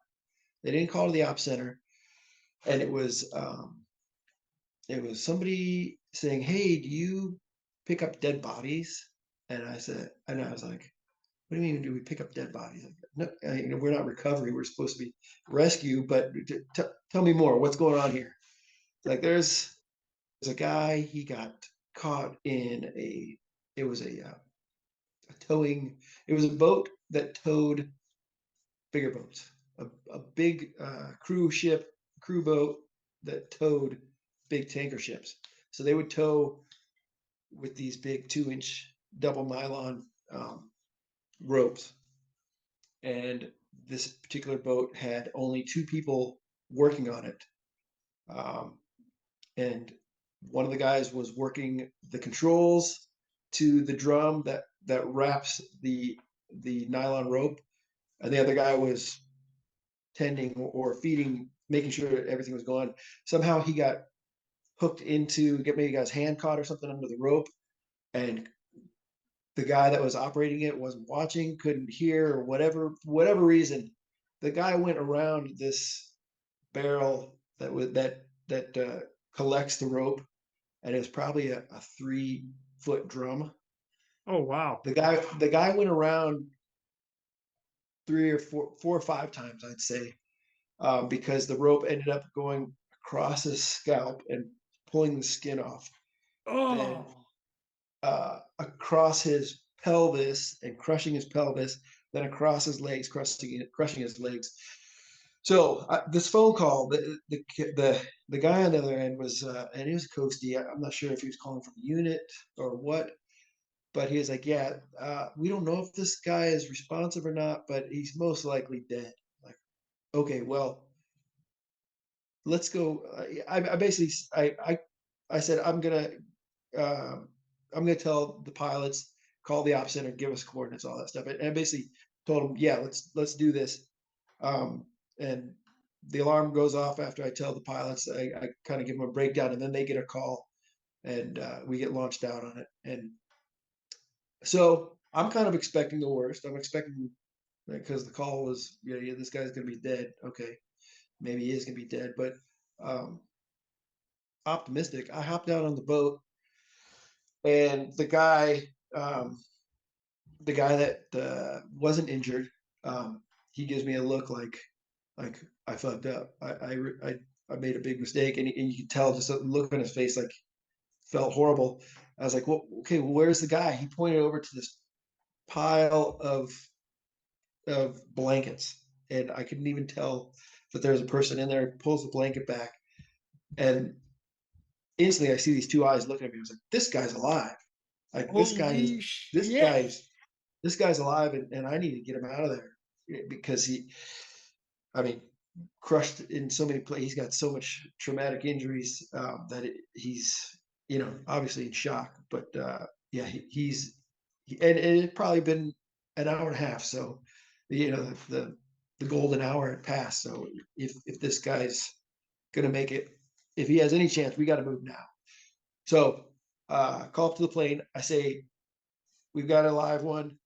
They didn't call to the op center, and it was somebody saying, "Hey, do you pick up dead bodies?" And I was like, "What do you mean? Do we pick up dead bodies?" Like, no, we're not recovery. We're supposed to be rescue. But tell me more. What's going on here? Like, there's a guy. He got caught in it was a towing. It was a boat that towed bigger boats, a big crew boat that towed big tanker ships. So they would tow with these big 2-inch double nylon ropes. And this particular boat had only 2 people working on it. And one of the guys was working the controls to the drum that wraps the nylon rope, and the other guy was tending or feeding, making sure everything was going. Somehow he got hooked into, maybe got his hand caught or something under the rope, and the guy that was operating it wasn't watching, couldn't hear, or whatever reason. The guy went around this barrel that collects the rope, and it was probably a 3-foot drum. Oh wow! The guy went around 4 or 5 times, I'd say, because the rope ended up going across his scalp and pulling the skin off. Then across his pelvis and crushing his pelvis, then across his legs, crushing his legs. So this phone call, the guy on the other end was, and he was a coastie. I'm not sure if he was calling from the unit or what, but he was like, "Yeah, we don't know if this guy is responsive or not, but he's most likely dead." Like, okay, well, let's go. I said, I'm gonna tell the pilots, call the op center, give us coordinates, all that stuff. And I basically told them, yeah, let's do this. And the alarm goes off after I tell the pilots. I kind of give them a breakdown, and then they get a call, and we get launched out on it. And so I'm kind of expecting the worst. I'm expecting, because the call was, yeah, this guy's gonna be dead. Okay, maybe he is gonna be dead, but optimistic. I hopped out on the boat, and the guy that wasn't injured, he gives me a look like I fucked up. I made a big mistake, and you could tell just a look on his face, like, felt horrible. I was like, well, okay, well, where's the guy? He pointed over to this pile of blankets, and I couldn't even tell that there was a person in there. He pulls the blanket back, and instantly I see these 2 eyes looking at me. I was like, this guy's alive. Like, this guy's alive, and I need to get him out of there, because crushed in so many places. He's got so much traumatic injuries that he's, obviously in shock. But yeah, and it had probably been an hour and a half. So, the golden hour had passed. So if this guy's gonna make it, if he has any chance, we got to move now. So call up to the plane. I say, we've got a live one.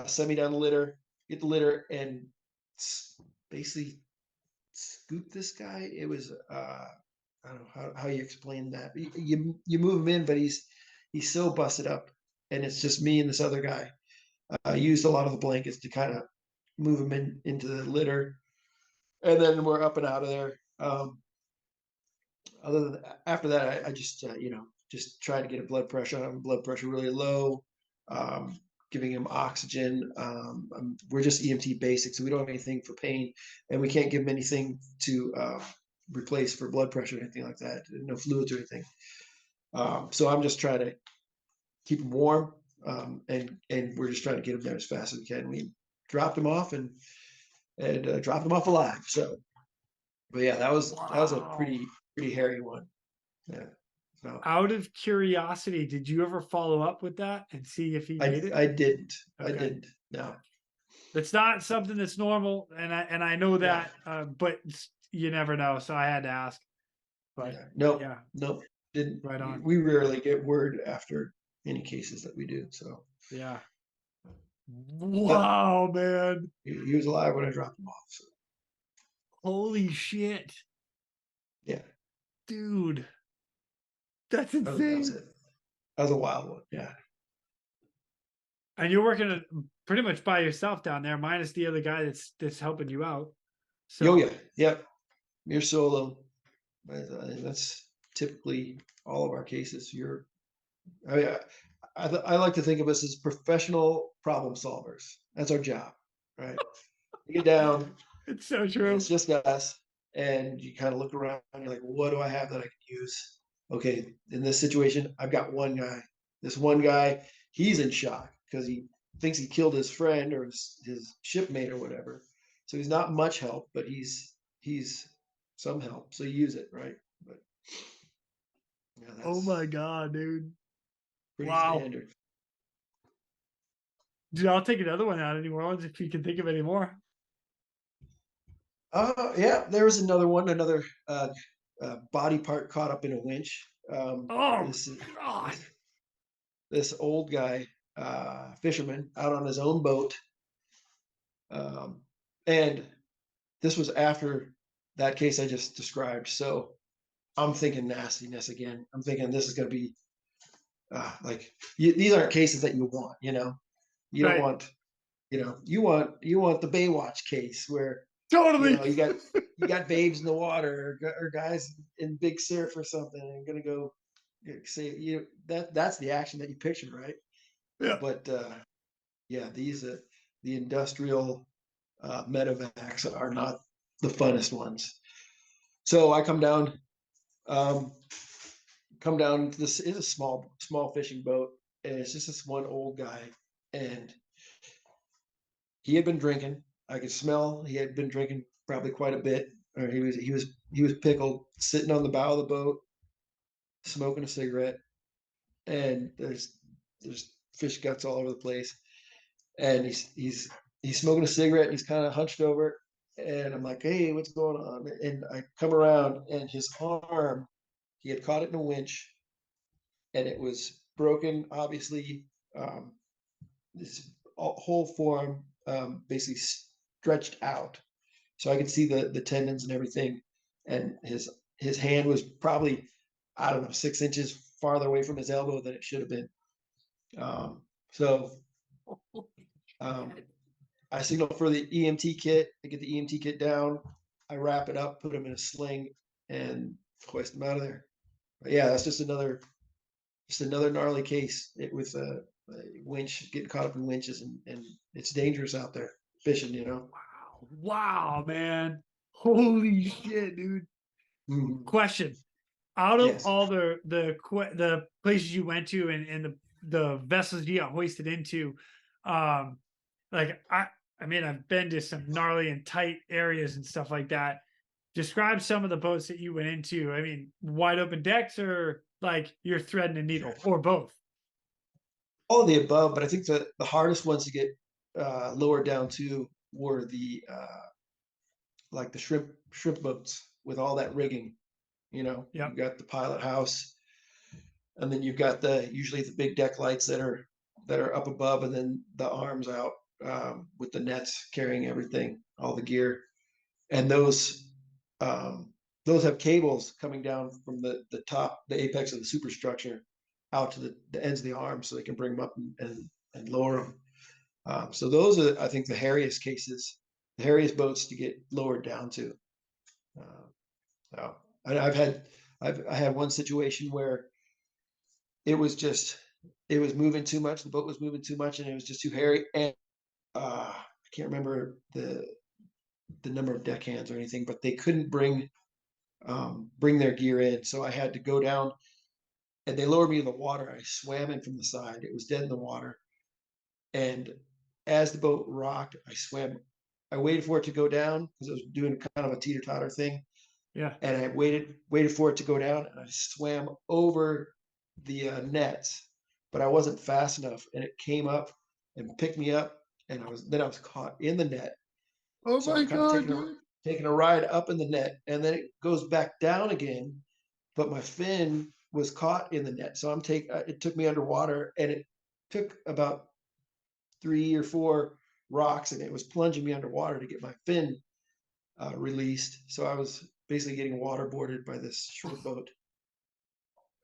Send me down the litter, get the litter, and basically scoop this guy. It was I don't know how you explain that. You move him in, but he's so busted up, and it's just me and this other guy. I used a lot of the blankets to kind of move him into the litter, and then we're up and out of there. other than after that, I just just try to get a blood pressure on him, blood pressure really low, giving him oxygen. We're just EMT basic, so we don't have anything for pain, and we can't give him anything to replace for blood pressure or anything like that. No fluids or anything. So I'm just trying to keep him warm, and we're just trying to get him there as fast as we can. We dropped him off and dropped him off alive. So, but yeah, that was a Wow. pretty hairy one. Yeah. So Out of curiosity, did you ever follow up with that and see if he made it? I didn't. I Okay. didn't. No. That's not something that's normal, and I know Yeah. that, but you never know, so I had to ask. But Yeah. Nope. yeah, Nope. Didn't. right on. We rarely get word after any cases that we do. So Yeah. Wow, man. he was alive when I dropped him off. So Holy shit, yeah, dude. That's that was insane. it. That was a wild one. Yeah. And you're working pretty much by yourself down there, minus the other guy that's helping you out. Oh So yeah. Yep. You're solo. That's typically all of our cases. I mean, I like to think of us as professional problem solvers. That's our job, right? You get down, it's so and true. it's just us, and you kind of look around, and you're like, what do I have that I can use? Okay, in this situation, I've got one guy. This one guy, he's in shock because he thinks he killed his friend or his shipmate or whatever. So he's not much help, but he's some help. So you use it, right? But yeah, Oh that's my god, dude. pretty Wow. standard. Dude, I'll take another one out of New Orleans if you can think of any more. Yeah, there was another one, another body part caught up in a winch. Oh This god. this old guy, fisherman, out on his own boat, and this was after that case I just described. So I'm thinking nastiness again. I'm thinking this is going to be these aren't cases that you want. You don't Right. want. You want the Baywatch case where Totally. you got babes in the water or guys in big surf or something and gonna go say that's the action that you picture, right? Yeah. But yeah, these the industrial medevacs are not the funnest ones. So I um, come down. This is a small fishing boat, and it's just this one old guy, and he had been drinking. I could smell he had been drinking probably quite a bit, or he was pickled, sitting on the bow of the boat, smoking a cigarette, and there's fish guts all over the place, and he's smoking a cigarette, and he's kind of hunched over, and I'm like, hey, what's going on? And I come around, and his arm, he had caught it in a winch, and it was broken, obviously. This whole form basically stretched out, so I could see the tendons and everything. And his hand was probably, I don't know, 6 inches farther away from his elbow than it should have been. So I signal for the EMT kit. I get the EMT kit down. I wrap it up, put him in a sling, and hoist him out of there. But yeah, that's just another gnarly case with a winch, getting caught up in winches, and it's dangerous out there fishing. Wow, man. Holy shit, dude. Mhm. Question. Out of Yes. all the places you went to and the vessels you got hoisted into, like I mean I've been to some gnarly and tight areas and stuff like that. Describe some of the boats that you went into. I mean, wide open decks or like you're threading a needle or both. All of the above, but I think the hardest ones to get lowered down to were the like the shrimp boats with all that rigging. Yep. You've got the pilot house, and then you've got usually the big deck lights that are up above, and then the arms out with the nets carrying everything, all the gear, and those have cables coming down from the top, the apex of the superstructure, out to the ends of the arms, so they can bring them up and lower them. So those are, I think, the hairiest cases, the hairiest boats to get lowered down to. So I've I had one situation where it was moving too much. The boat was moving too much, and it was just too hairy. And I can't remember the number of deckhands or anything, but they couldn't bring their gear in, so I had to go down, and they lowered me in the water. I swam in from the side. It was dead in the water, and as the boat rocked, I waited for it to go down because I was doing kind of a teeter-totter thing. Yeah. And I waited for it to go down, and I swam over the nets, but I wasn't fast enough, and it came up and picked me up, and I was caught in the net. Oh So my I'm kind of God, dude. taking a ride up in the net, and then it goes back down again, but my fin was caught in the net. So it took me underwater, and it took about 3 or 4 rocks, and it was plunging me underwater to get my fin released. So I was basically getting waterboarded by this short boat.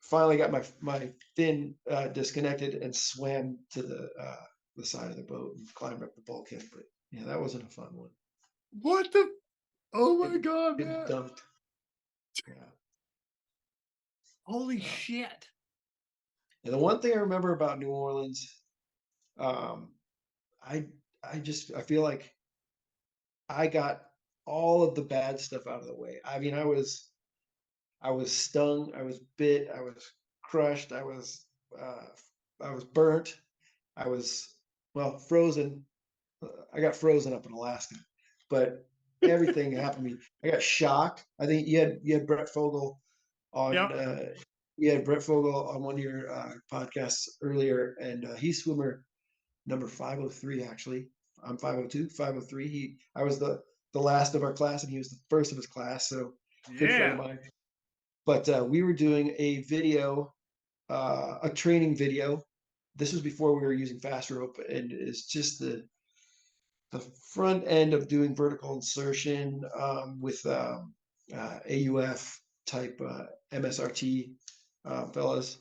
Finally got my fin disconnected and swam to the side of the boat and climbed up the bulkhead. But yeah, that wasn't a fun one. What the? Oh my God, It man. dumped. Yeah. Holy shit. And the one thing I remember about New Orleans, um, I feel like I got all of the bad stuff out of the way. I mean, I was stung, I was bit, I was crushed, I was burnt, I was frozen. I got frozen up in Alaska, but everything happened to me. I got shocked. I think you had Brett Fogel on. Yep. You had Brett Fogel on one of your podcasts earlier, and he's swimmer number 503. Actually, I'm 502, 503. I was the last of our class, and he was the first of his class. So good friend of Yeah. mine. But we were doing a video, a training video. This was before we were using fast rope, and it's just the front end of doing vertical insertion with AUF type MSRT fellas.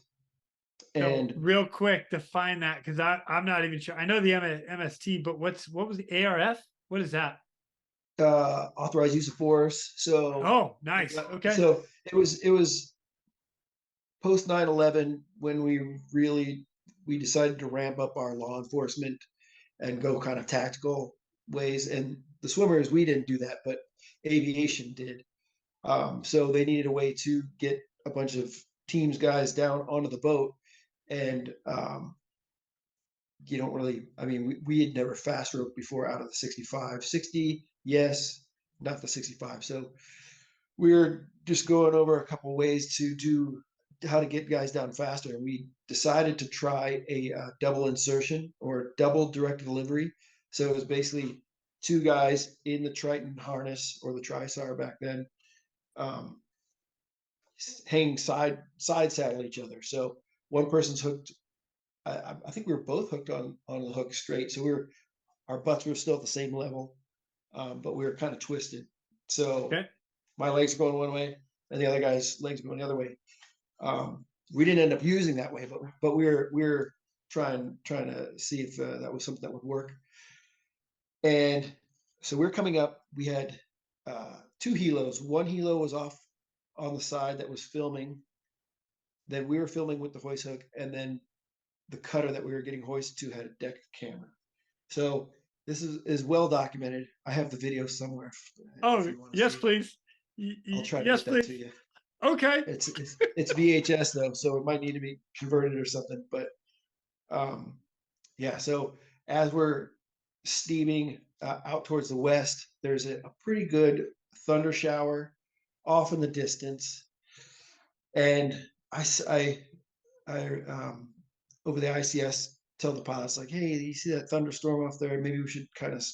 So And real quick, define that, because I'm not even sure. I know the MST, but what was the ARF? What is that? Authorized use of force. So Oh, nice. Okay. So it was post 9/11 when we decided to ramp up our law enforcement and go kind of tactical ways. And the swimmers, we didn't do that, but aviation did. So they needed a way to get a bunch of teams guys down onto the boat. And you don't really, I mean, we had never fast roped before out of the 65. 60, yes, not the 65. So we were just going over a couple ways to do how to get guys down faster. We decided to try a double insertion or double direct delivery. So it was basically 2 guys in the Triton harness, or the Trisar back then, hanging side saddle each other. So one person's hooked. I think we were both hooked on the hook straight. So our butts were still at the same level, but we were kind of twisted. So Okay. my legs are going one way, and the other guy's legs are going the other way. We didn't end up using that way, but we were trying to see if that was something that would work. And so we're coming up. We had 2 helos. One helo was off on the side that was filming. Then we were filming with the hoist hook, and then the cutter that we were getting hoisted to had a deck camera. So this is well documented. I have the video somewhere. Oh, yes, please. I'll try to yes, get that please. to you. Okay. It's VHS though, so it might need to be converted or something. But yeah. So as we're steaming out towards the west, there's a pretty good thunder shower off in the distance, and I over the ICS tell the pilots, like, hey, you see that thunderstorm off there? Maybe we should kind of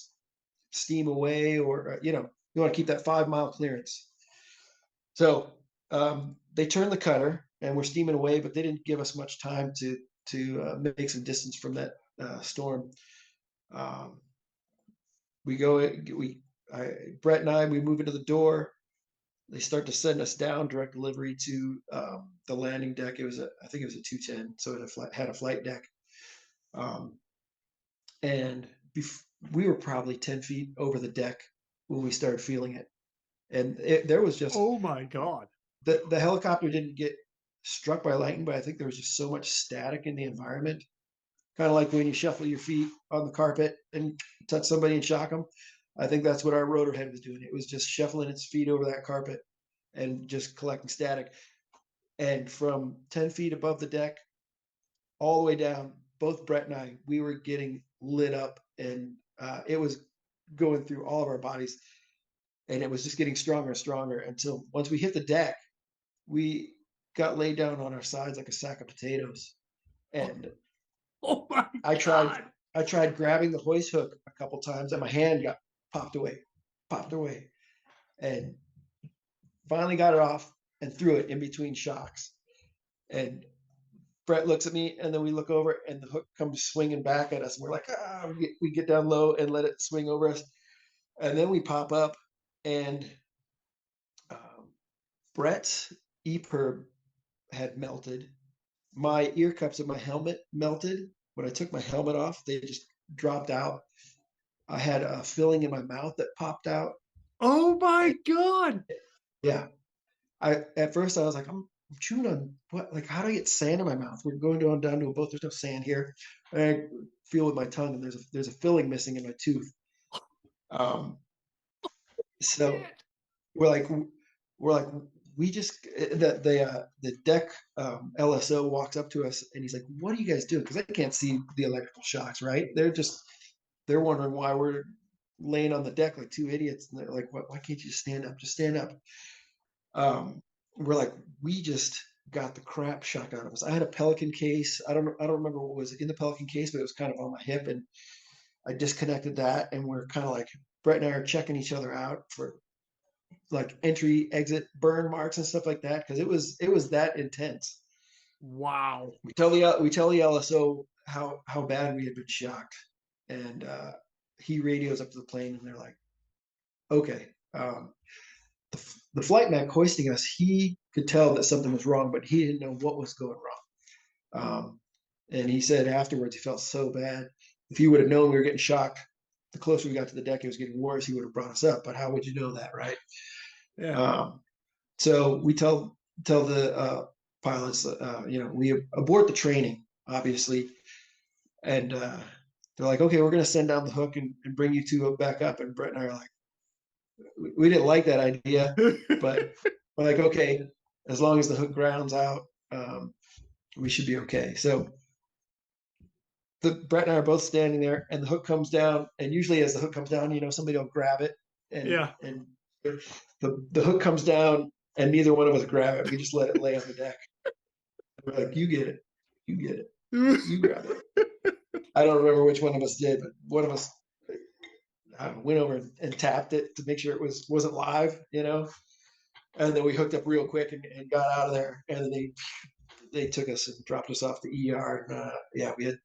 steam away, or you want to keep that 5-mile clearance. So they turned the cutter, and we're steaming away, but they didn't give us much time to make some distance from that storm. Brett and I, we move into the door. They start to send us down direct delivery to the landing deck. I think it was a 210, so it had a flight deck. And we were probably 10 feet over the deck when we started feeling it. And there was just, Oh my God. the helicopter didn't get struck by lightning, but I think there was just so much static in the environment. Kind of like when you shuffle your feet on the carpet and touch somebody and shock them. I think that's what our rotor head was doing. It was just shuffling its feet over that carpet and just collecting static. And from 10 feet above the deck, all the way down, both Brett and I, we were getting lit up, and it was going through all of our bodies. And it was just getting stronger and stronger until once we hit the deck, we got laid down on our sides like a sack of potatoes. And Oh my I God. tried grabbing the hoist hook a couple times, and my hand got popped away, and finally got it off and threw it in between shocks. And Brett looks at me, and then we look over, and the hook comes swinging back at us. And we're like, we get down low and let it swing over us, and then we pop up, and Brett's EPIRB had melted. My ear cups of my helmet melted. When I took my helmet off, they just dropped out. I had a filling in my mouth that popped out. Oh my God. Yeah. At first I was like, I'm chewing on what? Like, how do I get sand in my mouth? We're going down to a boat. There's no sand here. And I feel with my tongue, and there's a filling missing in my tooth. So we're like, we just the deck LSO walks up to us, and he's like, "What are you guys doing?" Because they can't see the electrical shocks, right? They're wondering why we're laying on the deck like two idiots, and they're like, "Why can't you just stand up? Just stand up." We're like, we just got the crap shocked out of us. I had a Pelican case. I don't remember what was in the Pelican case, but it was kind of on my hip, and I disconnected that, and we're kind of like, Brett and I are checking each other out for like entry, exit, burn marks and stuff like that, because it was that intense. Wow. We tell the LSO how bad we had been shocked, and he radios up to the plane, and they're like, okay. The flight mech hoisting us, he could tell that something was wrong, but he didn't know what was going wrong. And he said afterwards he felt so bad. If he would have known we were getting shocked, the closer we got to the deck, it was getting worse, he would have brought us up. But how would you know that, right? Yeah. So we tell the pilots, we abort the training, obviously, and they're like, okay, we're going to send down the hook and bring you two back up. And Brett and I are like, we didn't like that idea, but we're like, okay, as long as the hook grounds out, we should be okay. So Brett and I are both standing there, and the hook comes down, and usually as the hook comes down, somebody will grab it, and the hook comes down, and neither one of us grab it. We just let it lay on the deck. And we're like, you get it, you grab it. I don't remember which one of us did, but one of us went over and tapped it to make sure it wasn't live, and then we hooked up real quick and got out of there. And then they took us and dropped us off the ER. And we had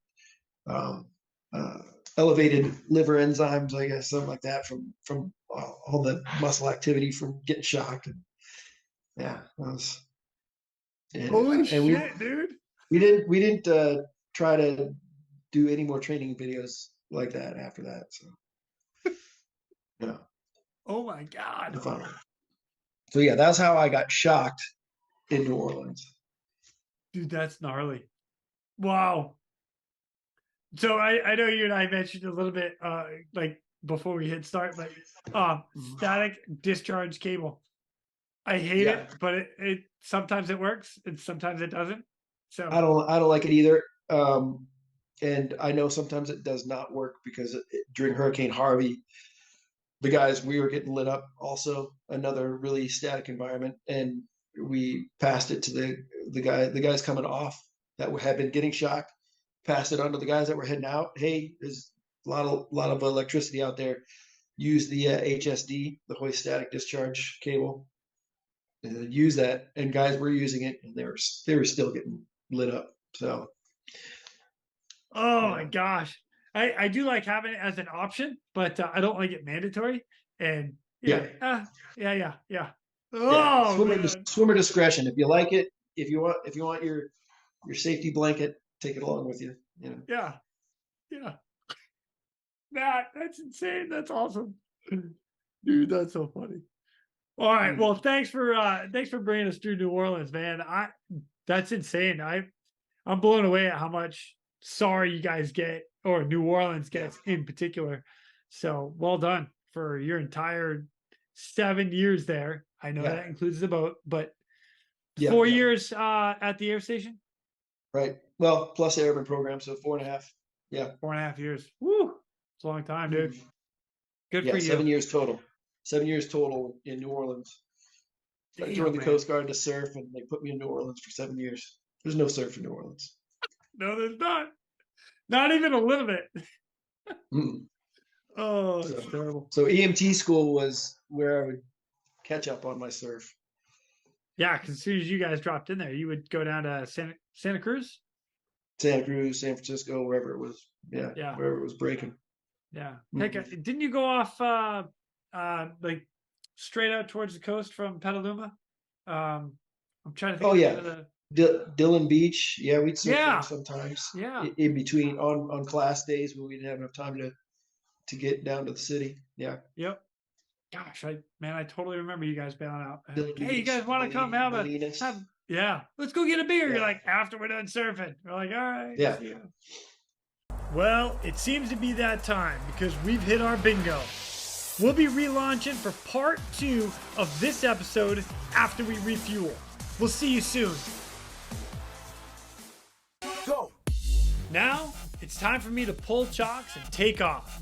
elevated liver enzymes, I guess, something like that, from all the muscle activity from getting shocked. And that was. Holy shit, dude! We didn't try to do any more training videos like that after that. So. Yeah. Oh my God. So yeah, that's how I got shocked in New Orleans. Dude, that's gnarly. Wow. So I know you and I mentioned a little bit like before we hit start, but static discharge cable. I hate it, but it sometimes it works and sometimes it doesn't. So I don't like it either. And I know sometimes it does not work because during Hurricane Harvey, the guys, we were getting lit up also, another really static environment, and we passed it to the guys coming off that had been getting shocked, passed it on to the guys that were heading out. Hey, there's a lot of electricity out there. Use the HSD, the hoist static discharge cable. Use that, and guys were using it, and they were still getting lit up. So, my gosh. I do like having it as an option, but I don't like it mandatory. And yeah. Oh, swimmer discretion. If you like it, if you want your safety blanket, take it along with you. Yeah. That's insane. That's awesome, dude. That's so funny. All right. Well, thanks for bringing us through New Orleans, man. That's insane. I'm blown away at how much sorry you guys get, or New Orleans gets in particular. So well done for your entire 7 years there. I know that includes the boat, but 4 years at the air station. Right. Well, plus airman program, so 4.5. Yeah. 4.5 years. Woo! It's a long time, dude. Good for you. 7 years total. 7 years total in New Orleans. I joined the Coast Guard to surf, and they put me in New Orleans for 7 years. There's no surf in New Orleans. No, there's not. Not even a little bit. Oh, it's terrible. So EMT school was where I would catch up on my surf. Yeah, because as soon as you guys dropped in there, you would go down to Santa Cruz? Santa Cruz, San Francisco, wherever it was. Yeah. Wherever it was breaking. Yeah. Heck, didn't you go off like straight out towards the coast from Petaluma? I'm trying to think. Oh, yeah. Dillon Beach. Yeah, we'd surf there sometimes. Yeah. In between on class days when we didn't have enough time to get down to the city. Yeah. Yep. Gosh, I totally remember you guys bailing out. Like, hey, you guys want to come have let's go get a beer. You're like, after we're done surfing. We're like, all right. Yeah. Well, it seems to be that time because we've hit our bingo. We'll be relaunching for part 2 of this episode after we refuel. We'll see you soon. Go. Now, it's time for me to pull chocks and take off.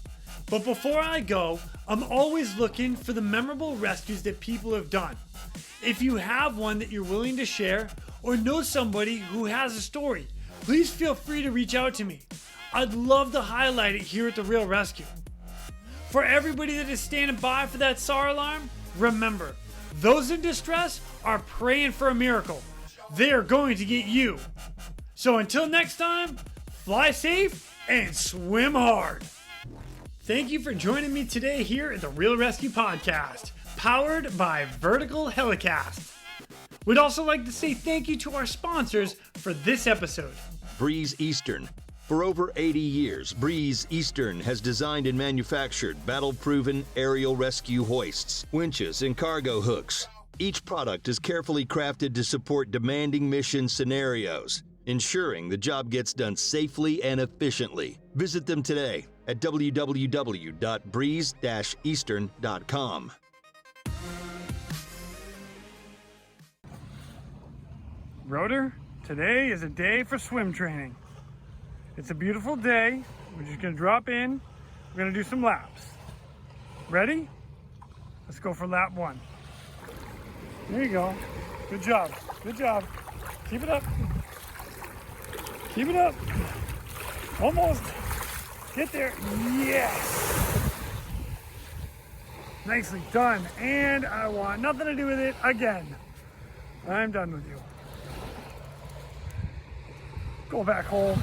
But before I go, I'm always looking for the memorable rescues that people have done. If you have one that you're willing to share or know somebody who has a story, please feel free to reach out to me. I'd love to highlight it here at The Real Rescue. For everybody that is standing by for that SAR alarm, remember, those in distress are praying for a miracle. They are going to get you. So until next time, fly safe and swim hard. Thank you for joining me today here at the Real Rescue Podcast, powered by Vertical Helicast. We'd also like to say thank you to our sponsors for this episode. Breeze Eastern. For over 80 years, Breeze Eastern has designed and manufactured battle-proven aerial rescue hoists, winches, and cargo hooks. Each product is carefully crafted to support demanding mission scenarios, ensuring the job gets done safely and efficiently. Visit them today at www.breeze-eastern.com. Rotor, today is a day for swim training. It's a beautiful day. We're just gonna drop in. We're gonna do some laps. Ready? Let's go for lap 1. There you go. Good job. Good job. Keep it up. Keep it up. Almost. Get there. Yes. Nicely done. And I want nothing to do with it again. I'm done with you. Go back home.